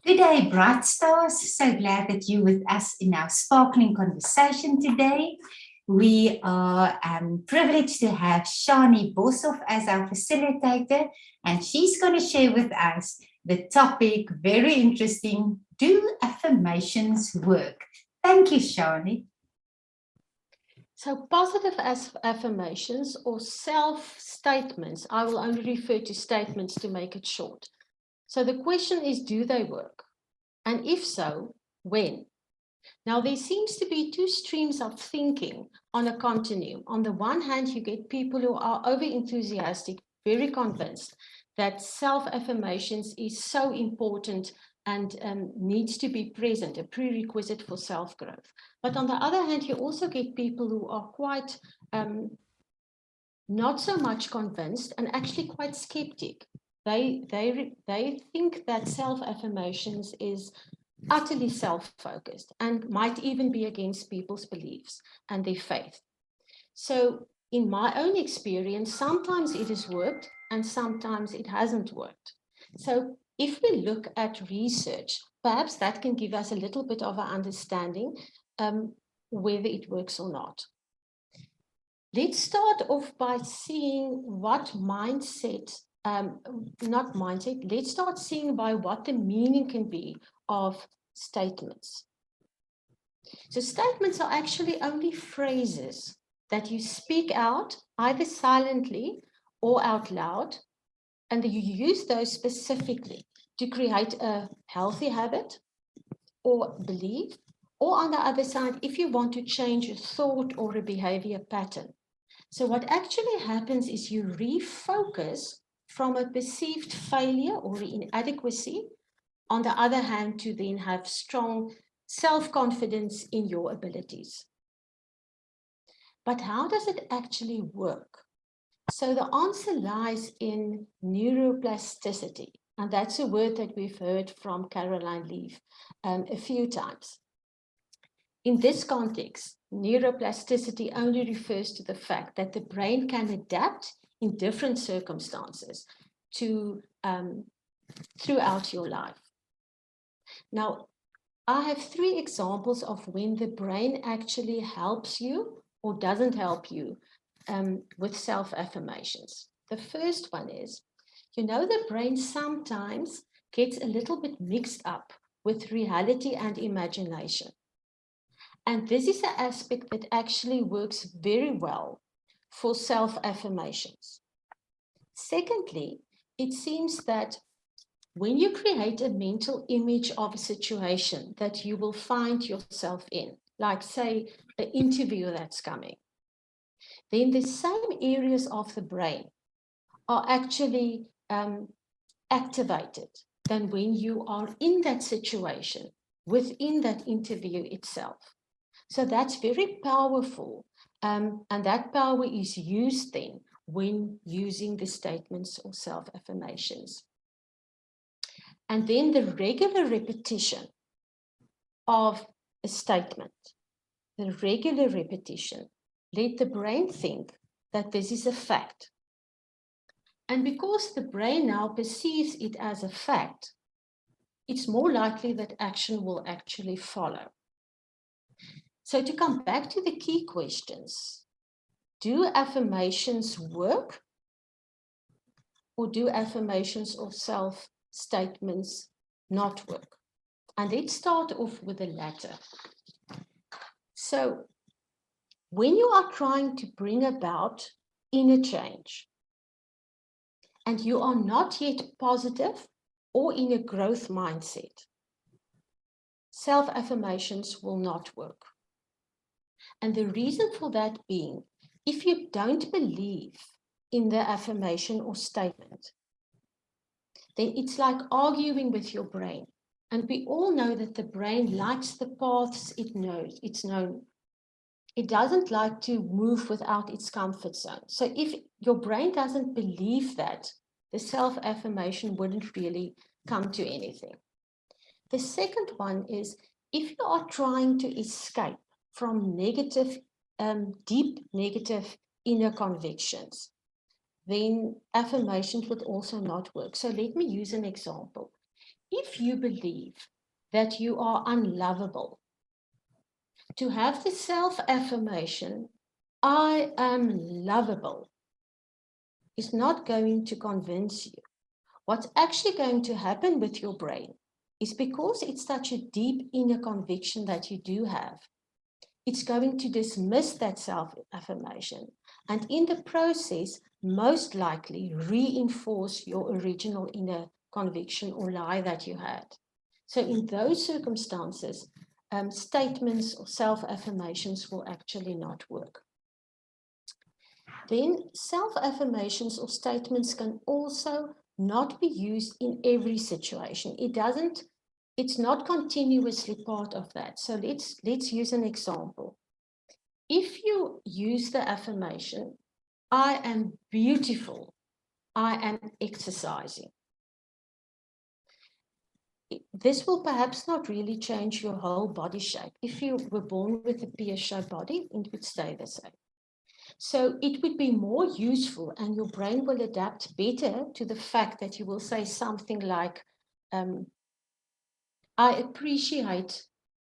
Good day, Brightstars. So glad that you're with us in our sparkling conversation today. We are privileged to have Shanie Boshoff as our facilitator, and she's going to share with us the topic, very interesting, do affirmations work? Thank you, Shanie. So positive affirmations or self-statements, I will only refer to statements to make it short. So the question is, do they work? And if so, when? Now, there seems to be two streams of thinking on a continuum. On the one hand, you get people who are over-enthusiastic, very convinced that self-affirmations is so important and needs to be present, a prerequisite for self-growth. But on the other hand, you also get people who are quite not so much convinced and actually quite skeptic. They think that self-affirmations is utterly self-focused and might even be against people's beliefs and their faith. So in my own experience, sometimes it has worked and sometimes it hasn't worked. So if we look at research, perhaps that can give us a little bit of an understanding whether it works or not. Let's start off by seeing what mindset, let's start seeing by what the meaning can be of statements. So statements are actually only phrases that you speak out either silently or out loud, and you use those specifically to create a healthy habit or belief, or on the other side, if you want to change a thought or a behavior pattern. So what actually happens is you refocus from a perceived failure or inadequacy, on the other hand, to then have strong self-confidence in your abilities. But how does it actually work? So the answer lies in neuroplasticity, and that's a word that we've heard from Caroline Leaf a few times. In this context, neuroplasticity only refers to the fact that the brain can adapt in different circumstances to throughout your life. Now, I have 3 examples of when the brain actually helps you or doesn't help you with self-affirmations. The first one is, the brain sometimes gets a little bit mixed up with reality and imagination. And this is an aspect that actually works very well for self-affirmations. Secondly, it seems that when you create a mental image of a situation that you will find yourself in, like say an interview that's coming, then the same areas of the brain are actually activated than when you are in that situation within that interview itself. So that's very powerful, and that power is used then when using the statements or self-affirmations. And then the regular repetition of a statement, the regular repetition, let the brain think that this is a fact. And because the brain now perceives it as a fact, it's more likely that action will actually follow. So to come back to the key questions, do affirmations work? Or do affirmations or self-statements not work? And let's start off with the latter. So when you are trying to bring about inner change, and you are not yet positive or in a growth mindset, self-affirmations will not work. And the reason for that being, if you don't believe in the affirmation or statement, then it's like arguing with your brain. And we all know that the brain likes the paths it knows, it's known. It doesn't like to move without its comfort zone. So if your brain doesn't believe that, the self-affirmation wouldn't really come to anything. The second one is, if you are trying to escape from negative, deep negative inner convictions, then affirmations would also not work. So let me use an example. if you believe that you are unlovable, to have the self-affirmation, I am lovable, is not going to convince you. What's actually going to happen with your brain is, because it's such a deep inner conviction that you do have, it's going to dismiss that self-affirmation, and in the process, most likely reinforce your original inner conviction or lie that you had. So in those circumstances, statements or self-affirmations will actually not work. Then self-affirmations or statements can also not be used in every situation. It's not continuously part of that. So let's use an example. If you use the affirmation, I am beautiful, I am exercising, this will perhaps not really change your whole body shape. If you were born with a pear-shaped body, it would stay the same. So it would be more useful, and your brain will adapt better to the fact that you will say something like, I appreciate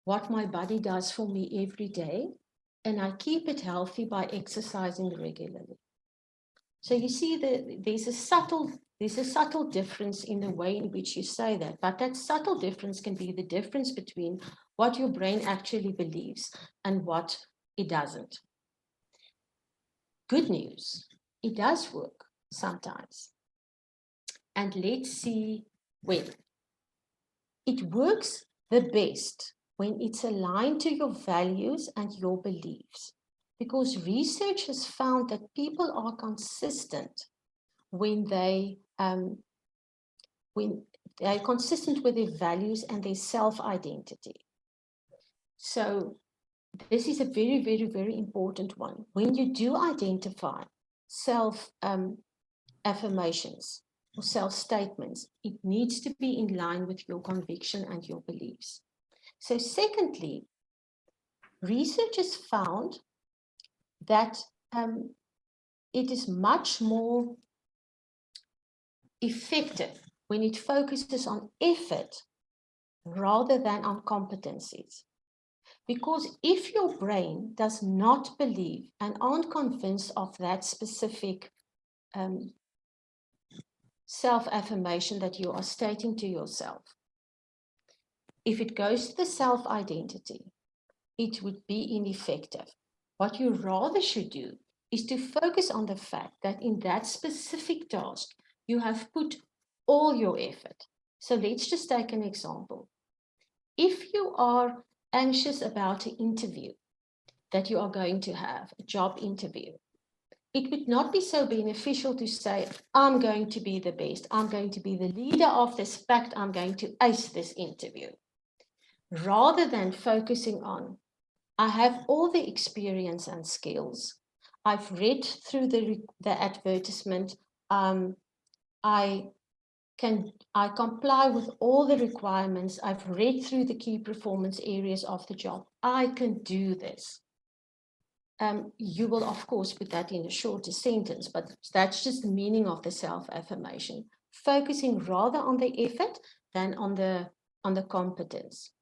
what my body does for me every day, and I keep it healthy by exercising regularly. So you see that there's a subtle difference in the way in which you say that, but that subtle difference can be the difference between what your brain actually believes and what it doesn't. Good news, it does work sometimes. And let's see when. It works the best when it's aligned to your values and your beliefs, because research has found that people are consistent when they're consistent with their values and their self-identity. So this is a very, very, very important one. When you do identify self-affirmations or self-statements, it needs to be in line with your conviction and your beliefs. So secondly, research has found that it is much more effective when it focuses on effort rather than on competencies. Because if your brain does not believe and aren't convinced of that specific self-affirmation that you are stating to yourself, if it goes to the self-identity, it would be ineffective. What you rather should do is to focus on the fact that in that specific task, you have put all your effort. So let's just take an example. If you are anxious about an interview that you are going to have, a job interview, it would not be so beneficial to say, I'm going to be the best, I'm going to be the leader of this pact, I'm going to ace this interview. Rather than focusing on, I have all the experience and skills, I've read through the advertisement, I comply with all the requirements, I've read through the key performance areas of the job, I can do this. You will, of course, put that in a shorter sentence, but that's just the meaning of the self-affirmation, focusing rather on the effort than on the competence.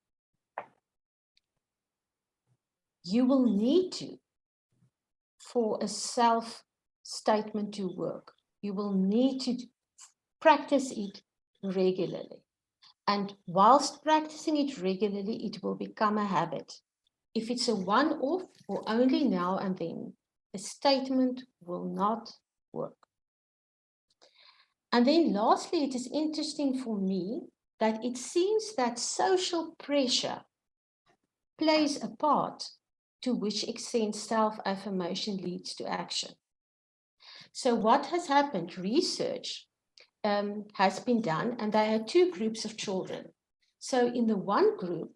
You will need to, for a self-statement to work, you will need to practice it regularly. And whilst practicing it regularly, it will become a habit. If it's a one-off or only now and then, a statement will not work. And then lastly, it is interesting for me that it seems that social pressure plays a part to which extent self-affirmation leads to action. So what has happened? Research has been done, and they had two groups of children. So in the one group,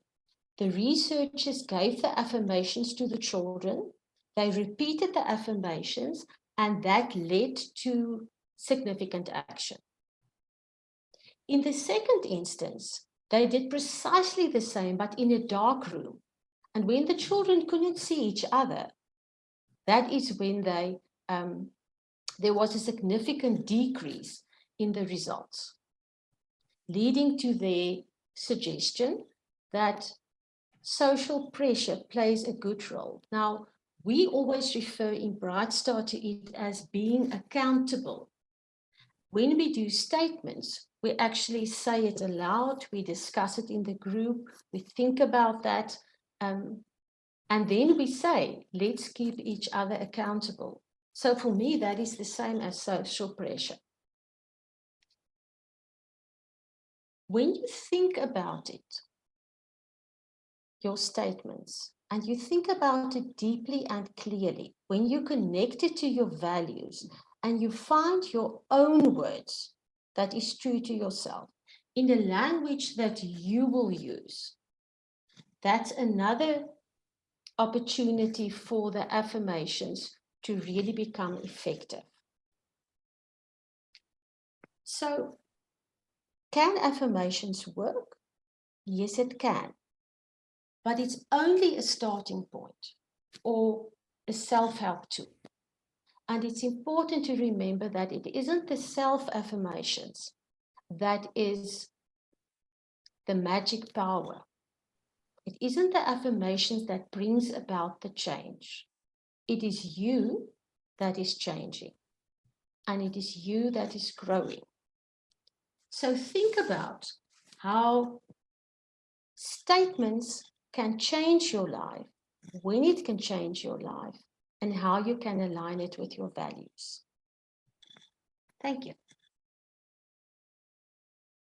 the researchers gave the affirmations to the children, they repeated the affirmations, and that led to significant action. In the second instance, they did precisely the same, but in a dark room. And when the children couldn't see each other, that is when there was a significant decrease in the results. leading to their suggestion that social pressure plays a good role. Now, we always refer in Brightstar to it as being accountable. When we do statements, we actually say it aloud, we discuss it in the group, we think about that, and then we say, let's keep each other accountable. So for me, that is the same as social pressure. When you think about it, your statements, and you think about it deeply and clearly, when you connect it to your values and you find your own words that is true to yourself in the language that you will use, that's another opportunity for the affirmations to really become effective. So, can affirmations work? Yes, it can. But it's only a starting point or a self-help tool. And it's important to remember that it isn't the self-affirmations that is the magic power. It isn't the affirmations that brings about the change. It is you that is changing, and it is you that is growing. So think about how statements can change your life, when it can change your life, and how you can align it with your values. Thank you.